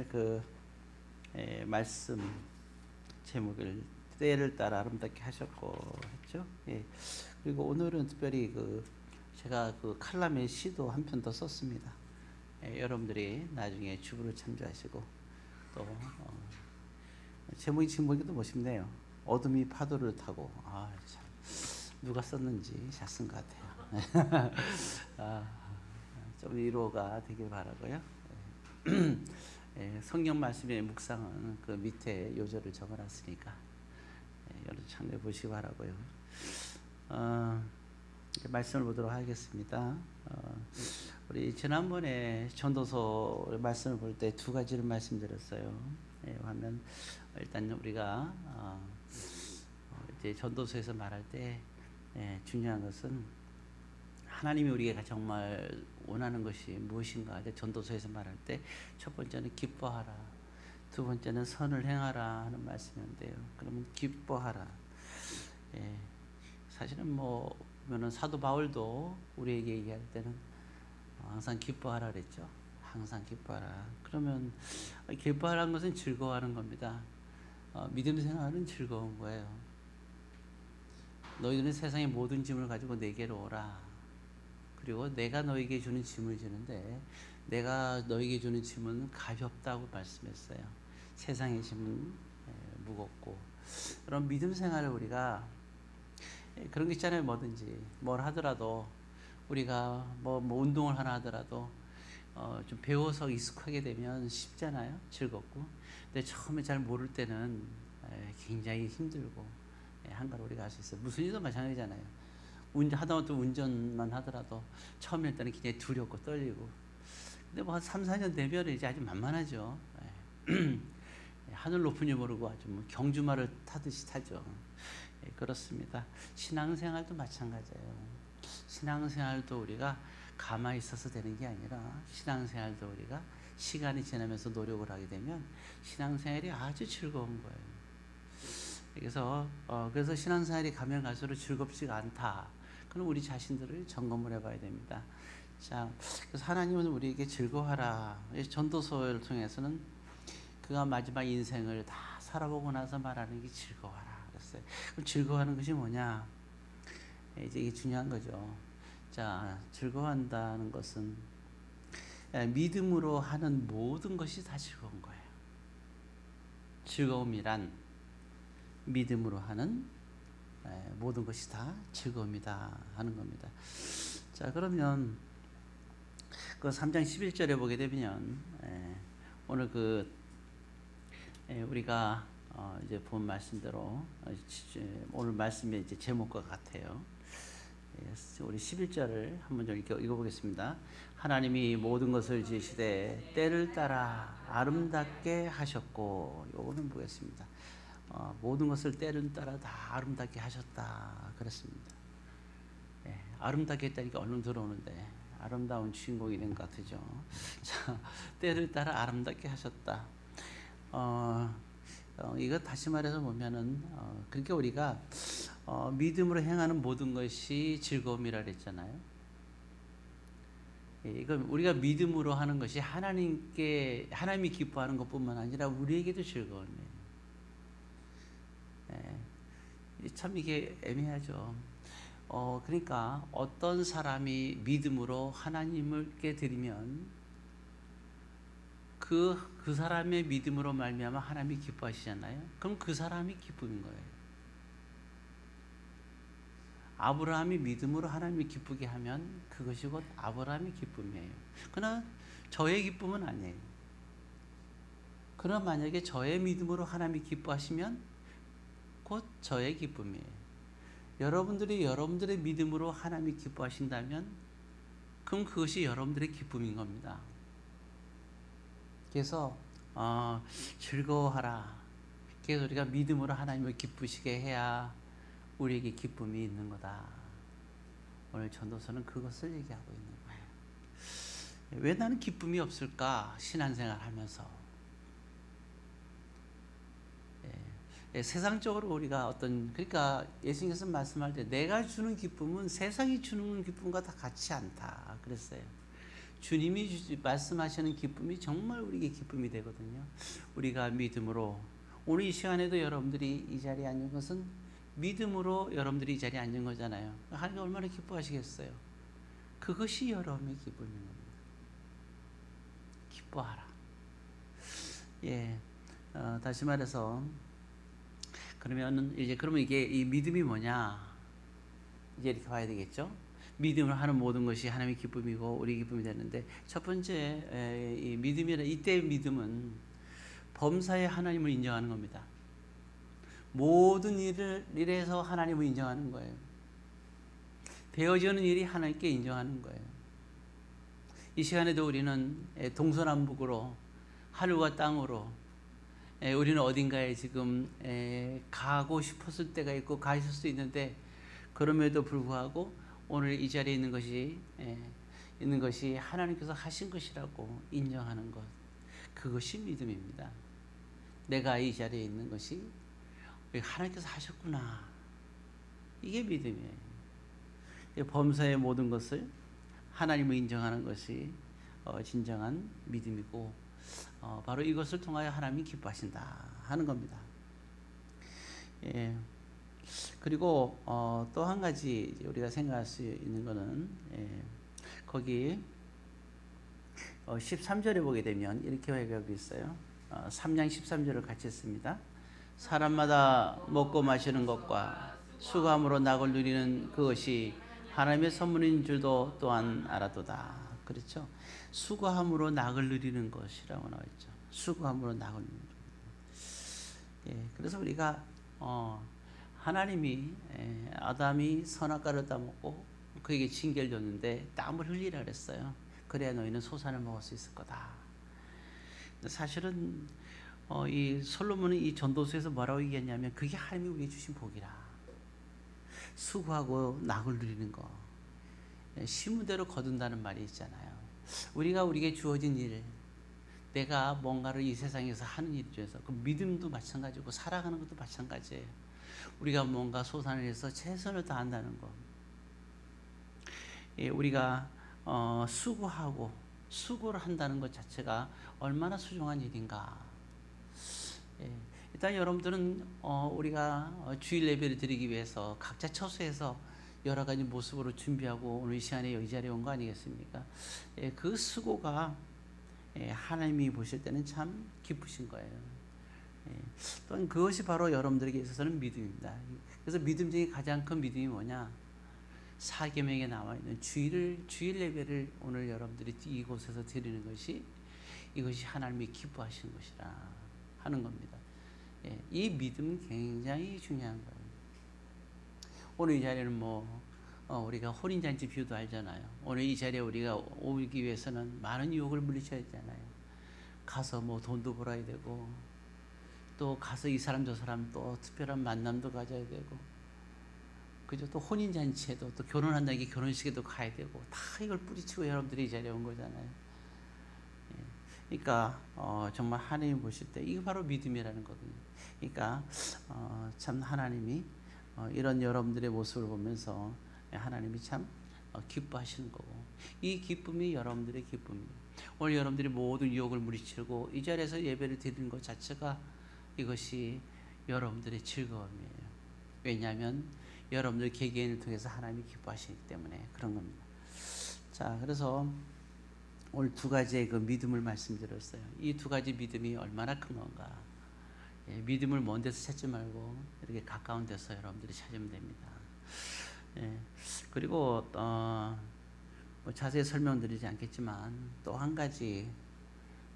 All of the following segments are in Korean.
오늘 그 말씀 제목을 때를 따라 아름답게 하셨고 했죠. 예. 그리고 오늘은 특별히 제가 칼럼의 시도 한 편 더 썼습니다. 여러분들이 나중에 주부를 참조하시고 또 제목이 지금 보니까 또 멋있네요. 어둠이 파도를 타고. 참 누가 썼는지 잘 쓴 것 같아요. 좀 위로가 되길 바라고요. 성경 말씀의 묵상은 그 밑에 요절을 적어놨으니까 여러분 참고해 보시기 바라고요. 말씀을 보도록 하겠습니다. 우리 지난번에 전도서 말씀을 볼 때 두 가지를 말씀드렸어요. 하면 일단 우리가 이제 전도서에서 말할 때 중요한 것은 하나님이 우리가 정말 원하는 것이 무엇인가. 전도서에서 말할 때 첫 번째는 기뻐하라, 두 번째는 선을 행하라 하는 말씀인데요. 그러면 기뻐하라. 사실은 보면은 사도 바울도 우리에게 얘기할 때는 항상 기뻐하라 그랬죠. 항상 기뻐하라. 그러면 기뻐하라는 것은 즐거워하는 겁니다. 믿음 생활은 즐거운 거예요. 너희들은 세상의 모든 짐을 가지고 내게로 오라. 그리고 내가 너에게 주는 짐을 지는데 내가 너에게 주는 짐은 가볍다고 말씀했어요. 세상의 짐은 무겁고. 그런 믿음 생활을 우리가 그런 게 있잖아요. 뭐든지 뭘 하더라도 우리가 뭐 운동을 하나 하더라도 좀 배워서 익숙하게 되면 쉽잖아요. 즐겁고. 근데 처음에 잘 모를 때는 굉장히 힘들고 한가로우리가 할 수 있어요. 무슨 일도 마찬가지잖아요. 하다못해 운전만 하더라도 처음일 때는 굉장히 두렵고 떨리고. 근데 한 3, 4년 되면 이제 아주 만만하죠. 하늘 높은 줄 모르고 아주 경주마를 타듯이 타죠. 그렇습니다. 신앙생활도 마찬가지예요. 신앙생활도 우리가 가만히 있어서 되는 게 아니라 신앙생활도 우리가 시간이 지나면서 노력을 하게 되면 신앙생활이 아주 즐거운 거예요. 그래서 신앙생활이 가면 갈수록 즐겁지가 않다. 그럼 우리 자신들을 점검을 해봐야 됩니다. 자, 그래서 하나님은 우리에게 즐거워하라. 전도서를 통해서는 그가 마지막 인생을 다 살아보고 나서 말하는 게 즐거워하라 그랬어요. 그럼 즐거워하는 것이 뭐냐? 이제 이게 중요한 거죠. 자, 즐거워한다는 것은 믿음으로 하는 모든 것이 다 즐거운 거예요. 즐거움이란 믿음으로 하는 모든 것이 다 즐거움이다 하는 겁니다. 자, 그러면 그 3장 11절에 보게 되면 오늘 우리가 이제 본 말씀대로 오늘 말씀의 이제 제목과 같아요. 우리 11절을 한번 좀 읽어보겠습니다. 하나님이 모든 것을 지으시되 때를 따라 아름답게 하셨고, 요거는 보겠습니다. 모든 것을 때를 따라 다 아름답게 하셨다 그랬습니다. 아름답게 했다니까 얼른 들어오는데 아름다운 주인공이 된 것 같으죠. 자, 때를 따라 아름답게 하셨다. 이거 다시 말해서 보면은 그러니까 우리가 믿음으로 행하는 모든 것이 즐거움이라 그랬잖아요. 이건 우리가 믿음으로 하는 것이 하나님이 기뻐하는 것뿐만 아니라 우리에게도 즐거움이에요. 참 이게 애매하죠. 그러니까 어떤 사람이 믿음으로 하나님께 드리면 그 사람의 믿음으로 말미암아 하나님이 기뻐하시잖아요. 그럼 그 사람이 기쁨인 거예요. 아브라함이 믿음으로 하나님이 기쁘게 하면 그것이 곧 아브라함의 기쁨이에요. 그러나 저의 기쁨은 아니에요. 그러나 만약에 저의 믿음으로 하나님이 기뻐하시면 곧 저의 기쁨이에요. 여러분들이 여러분들의 믿음으로 하나님이 기뻐하신다면 그럼 그것이 여러분들의 기쁨인 겁니다. 그래서 즐거워하라. 그래서 우리가 믿음으로 하나님을 기쁘시게 해야 우리에게 기쁨이 있는 거다. 오늘 전도서는 그것을 얘기하고 있는 거예요. 왜 나는 기쁨이 없을까? 신앙생활 하면서. 세상적으로 우리가 그러니까 예수님께서 말씀할 때 내가 주는 기쁨은 세상이 주는 기쁨과 다 같지 않다 그랬어요. 주님이 말씀하시는 기쁨이 정말 우리에게 기쁨이 되거든요. 우리가 믿음으로 오늘 이 시간에도 여러분들이 이 자리에 앉은 것은 믿음으로 여러분들이 이 자리에 앉은 거잖아요. 하나님 얼마나 기뻐하시겠어요. 그것이 여러분의 기쁨입니다. 기뻐하라. 예, 다시 말해서 그러면 이게 이 믿음이 뭐냐? 이제 이렇게 봐야 되겠죠. 믿음을 하는 모든 것이 하나님의 기쁨이고 우리 기쁨이 되는데 첫 번째 이 믿음이라 이때의 믿음은 범사에 하나님을 인정하는 겁니다. 모든 일에서 하나님을 인정하는 거예요. 되어지는 일이 하나님께 인정하는 거예요. 이 시간에도 우리는 동서남북으로 하늘과 땅으로 우리는 어딘가에 지금 가고 싶었을 때가 있고 가 있을 수 있는데 그럼에도 불구하고 오늘 이 자리에 있는 것이 하나님께서 하신 것이라고 인정하는 것, 그것이 믿음입니다. 내가 이 자리에 있는 것이 하나님께서 하셨구나, 이게 믿음이에요. 범사의 모든 것을 하나님을 인정하는 것이 진정한 믿음이고 바로 이것을 통하여 하나님이 기뻐하신다 하는 겁니다. 예. 그리고 또 한 가지 우리가 생각할 수 있는 것은 거기 13절에 보게 되면 이렇게 회개하고 있어요. 3장 13절을 같이 했습니다. 사람마다 먹고 마시는 것과 수고함으로 낙을 누리는 그것이 하나님의 선물인 줄도 또한 알아도다. 그렇죠? 수고함으로 낙을 누리는 것이라고 나와 있죠. 수고함으로 낙을 누리는 것. 예, 그래서 우리가 하나님이 아담이 선악과를 따먹고 그에게 징계를 줬는데 땀을 흘리라 그랬어요. 그래야 너희는 소산을 먹을 수 있을 거다. 사실은 이 솔로몬은 이 전도서에서 뭐라고 얘기했냐면 그게 하나님이 우리에게 주신 복이라. 수고하고 낙을 누리는 거, 심은 대로 거둔다는 말이 있잖아요. 우리에게 주어진 일, 내가 뭔가를 이 세상에서 하는 일 중에서 그 믿음도 마찬가지고 살아가는 것도 마찬가지예요. 우리가 뭔가 소산을 해서 최선을 다한다는 것, 우리가 수고하고 수고를 한다는 것 자체가 얼마나 소중한 일인가. 일단 여러분들은 우리가 주일 예배를 드리기 위해서 각자 처소에서 여러 가지 모습으로 준비하고 오늘 이 시간에 이 자리에 온 거 아니겠습니까? 그 수고가 하나님이 보실 때는 참 기쁘신 거예요. 또한 그것이 바로 여러분들에게 있어서는 믿음입니다. 그래서 믿음 중에 가장 큰 믿음이 뭐냐? 사계명에 나와 있는 주일 예배를 오늘 여러분들이 이곳에서 드리는 것이 이것이 하나님이 기뻐하시는 것이라 하는 겁니다. 이 믿음은 굉장히 중요한 거예요. 오늘 이 자리는 우리가 혼인잔치 비유도 알잖아요. 오늘 이 자리에 우리가 오기 위해서는 많은 유혹을 물리쳐야 되잖아요. 가서 돈도 벌어야 되고 또 가서 이 사람 저 사람 또 특별한 만남도 가져야 되고 그죠? 또 혼인잔치에도 또 결혼한다는 게 결혼식에도 가야 되고 다 이걸 뿌리치고 여러분들이 이 자리에 온 거잖아요. 그러니까 정말 하나님 보실 때 이게 바로 믿음이라는 거거든요. 그러니까 참 하나님이 이런 여러분들의 모습을 보면서 하나님이 참 기뻐하시는 거고 이 기쁨이 여러분들의 기쁨이에요. 오늘 여러분들이 모든 유혹을 물리치고 이 자리에서 예배를 드리는 것 자체가 이것이 여러분들의 즐거움이에요. 왜냐하면 여러분들 개개인을 통해서 하나님이 기뻐하시기 때문에 그런 겁니다. 자, 그래서 오늘 두 가지의 그 믿음을 말씀드렸어요. 이 두 가지 믿음이 얼마나 큰 건가. 믿음을 먼 데서 찾지 말고 이렇게 가까운 데서 여러분들이 찾으면 됩니다. 그리고 자세히 설명드리지 않겠지만 또 한 가지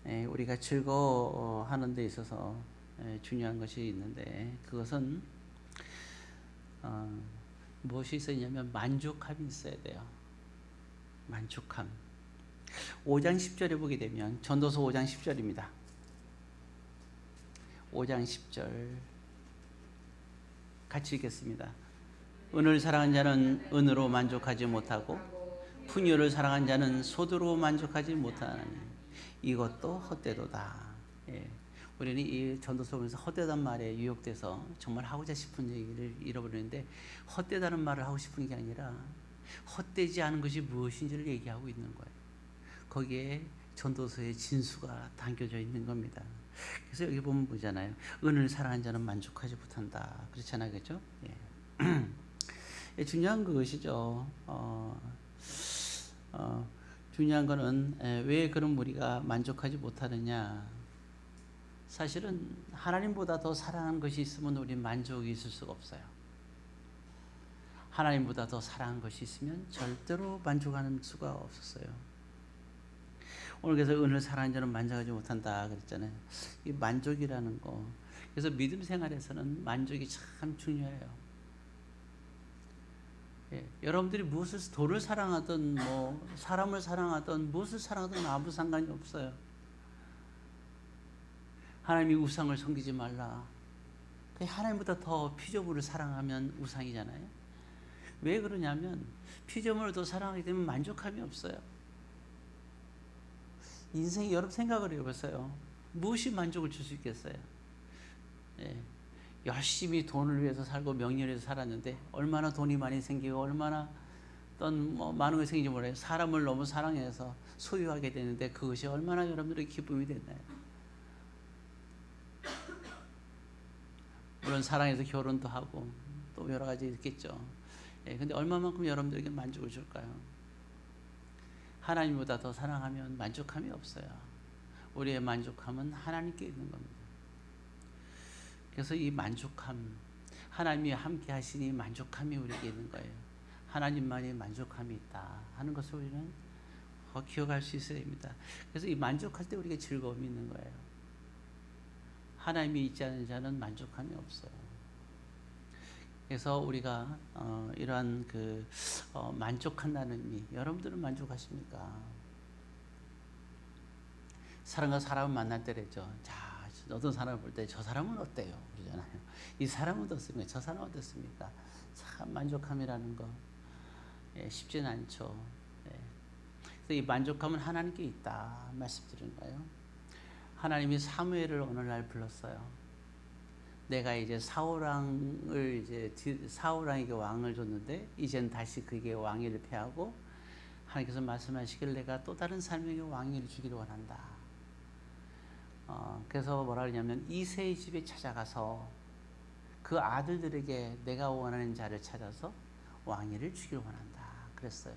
우리가 즐거워하는 데 있어서 중요한 것이 있는데 그것은 무엇이 있었냐면 만족함이 있어야 돼요. 만족함. 5장 10절에 보게 되면 전도서 5장 10절입니다. 5장 10절 같이 읽겠습니다. 은을 사랑한 자는 은으로 만족하지 못하고 풍요를 사랑한 자는 소두로 만족하지 못하나니 이것도 헛되도다. 우리는 이 전도서 보면서 헛되다는 말에 유혹돼서 정말 하고자 싶은 얘기를 잃어버리는데 헛되다는 말을 하고 싶은 게 아니라 헛되지 않은 것이 무엇인지를 얘기하고 있는 거예요. 거기에 전도서의 진수가 담겨져 있는 겁니다. 그래서 여기 보면 보잖아요. 은을 사랑한 자는 만족하지 못한다. 그렇잖아요, 그렇죠? 예. 중요한 그것이죠. 중요한 거는 왜 그런 무리가 만족하지 못하느냐. 사실은 하나님보다 더 사랑하는 것이 있으면 우리 만족이 있을 수가 없어요. 하나님보다 더 사랑하는 것이 있으면 절대로 만족하는 수가 없었어요. 오늘 그래서 은을 사랑하는 자는 만족하지 못한다 그랬잖아요. 이 만족이라는 거. 그래서 믿음 생활에서는 만족이 참 중요해요. 예, 여러분들이 무엇을 돈을 사랑하든 뭐 사람을 사랑하든 무엇을 사랑하든 아무 상관이 없어요. 하나님이 우상을 섬기지 말라. 하나님보다 더 피조물을 사랑하면 우상이잖아요. 왜 그러냐면 피조물을 더 사랑하게 되면 만족함이 없어요. 인생이 여러분 생각을 해보세요. 무엇이 만족을 줄 수 있겠어요? 예, 열심히 돈을 위해서 살고 명예를 위해서 살았는데 얼마나 돈이 많이 생기고 얼마나 어떤 뭐 많은 것이 생기지 몰라요. 사람을 너무 사랑해서 소유하게 되는데 그것이 얼마나 여러분들의 기쁨이 됐나요? 물론 사랑해서 결혼도 하고 또 여러 가지 있겠죠. 예, 근데 얼마만큼 여러분들에게 만족을 줄까요? 하나님보다 더 사랑하면 만족함이 없어요. 우리의 만족함은 하나님께 있는 겁니다. 그래서 이 만족함, 하나님이 함께 하시니 만족함이 우리에게 있는 거예요. 하나님만이 만족함이 있다 하는 것을 우리는 기억할 수 있어야 됩니다. 그래서 이 만족할 때 우리에게 즐거움이 있는 거예요. 하나님이 있지 않은 자는 만족함이 없어요. 그래서 우리가 이러한 만족한다는 의미, 여러분들은 만족하십니까? 사람과 사람을 만날 때랬죠. 자, 어떤 사람을 볼 때 저 사람은 어때요? 그러잖아요. 이 사람은 어떻습니까? 저 사람은 어떻습니까? 참 만족함이라는 거 쉽지는 않죠. 그래서 이 만족함은 하나님께 있다 말씀드리는 거예요. 하나님이 사무엘을 어느 날 불렀어요. 내가 이제 사울왕에게 왕을 줬는데 이젠 다시 그에게 왕위를 패하고 하나님께서 말씀하시길 내가 또 다른 사람에게 왕위를 주기를 원한다. 그래서 뭐라 그러냐면 이새의 집에 찾아가서 그 아들들에게 내가 원하는 자를 찾아서 왕위를 주기를 원한다. 그랬어요.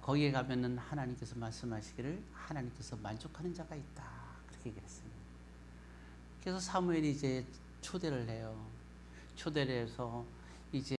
거기에 가면은 하나님께서 말씀하시기를 하나님께서 만족하는 자가 있다. 그렇게 얘기했습니다. 그래서 사무엘이 이제 초대를 해요. 초대를 해서 이제